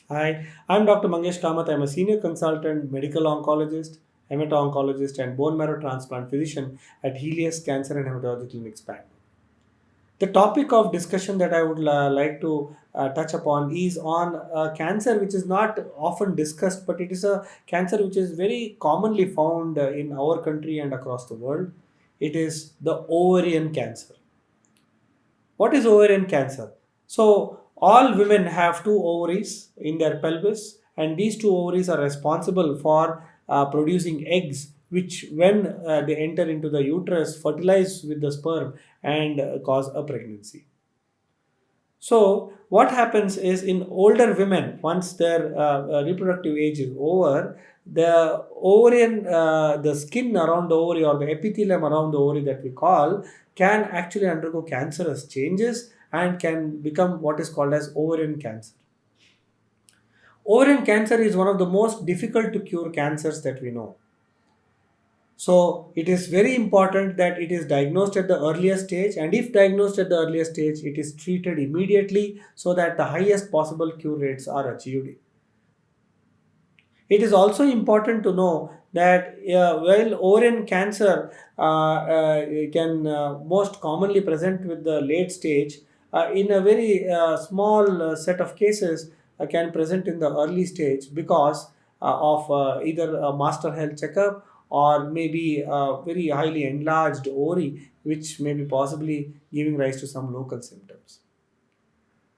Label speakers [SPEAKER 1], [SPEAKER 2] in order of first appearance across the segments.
[SPEAKER 1] Hi, I'm Dr. Mangesh Kamath. I'm a senior consultant, medical oncologist, hemato-oncologist, and bone marrow transplant physician at Helios Cancer and Hematology Clinics, Bangalore. The topic of discussion that I would like to touch upon is on cancer, which is not often discussed, but it is a cancer which is very commonly found in our country and across the world. It is the ovarian cancer. What is ovarian cancer? So, all women have two ovaries in their pelvis, and these two ovaries are responsible for producing eggs, which, when they enter into the uterus, fertilize with the sperm and cause a pregnancy. So, what happens is in older women, once their reproductive age is over, the ovarian, the skin around the ovary or the epithelium around the ovary that we call can actually undergo cancerous changes and can become what is called as ovarian cancer. Ovarian cancer is one of the most difficult to cure cancers that we know. So it is very important that it is diagnosed at the earliest stage, and if diagnosed at the earliest stage, it is treated immediately so that the highest possible cure rates are achieved. It is also important to know that while ovarian cancer can most commonly present with the late stage, in a very small set of cases can present in the early stage because of either a master health checkup or maybe a very highly enlarged ovary, which may be possibly giving rise to some local symptoms.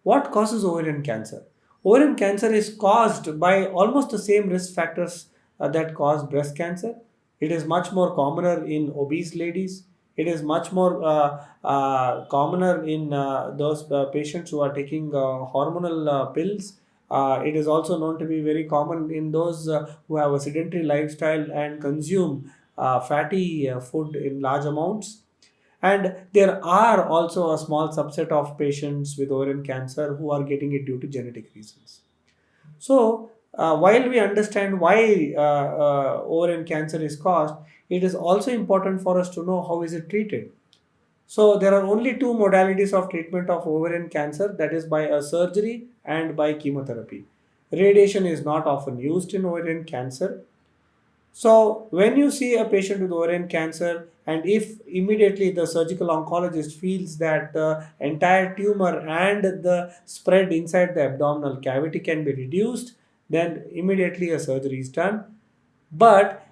[SPEAKER 1] What causes ovarian cancer? Ovarian cancer is caused by almost the same risk factors that cause breast cancer. It is much more commoner in obese ladies. It is much more commoner in those patients who are taking hormonal pills. It is also known to be very common in those who have a sedentary lifestyle and consume fatty food in large amounts. And there are also a small subset of patients with ovarian cancer who are getting it due to genetic reasons. So, while we understand why ovarian cancer is caused, it is also important for us to know how is it treated. So, there are only two modalities of treatment of ovarian cancer, that is by a surgery and by chemotherapy. Radiation is not often used in ovarian cancer. So, when you see a patient with ovarian cancer, and if immediately the surgical oncologist feels that the entire tumor and the spread inside the abdominal cavity can be reduced, then immediately a surgery is done. But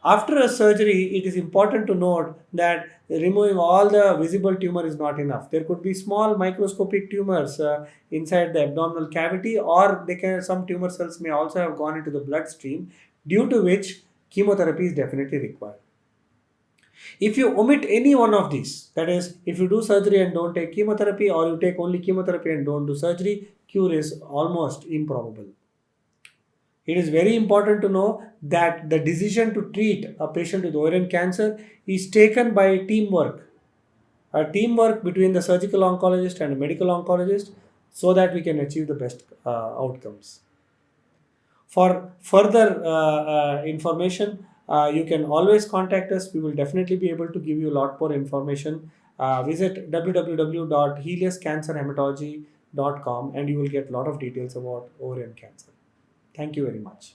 [SPEAKER 1] after a surgery, it is important to note that removing all the visible tumor is not enough. There could be small microscopic tumors inside the abdominal cavity, or some tumor cells may also have gone into the bloodstream, due to which chemotherapy is definitely required. If you omit any one of these, that is, if you do surgery and don't take chemotherapy, or you take only chemotherapy and don't do surgery, cure is almost improbable. It is very important to know that the decision to treat a patient with ovarian cancer is taken by teamwork, a teamwork between the surgical oncologist and a medical oncologist, so that we can achieve the best outcomes. For further information, you can always contact us. We will definitely be able to give you a lot more information. Visit www.helioscancerhematology.com and you will get a lot of details about ovarian cancer. Thank you very much.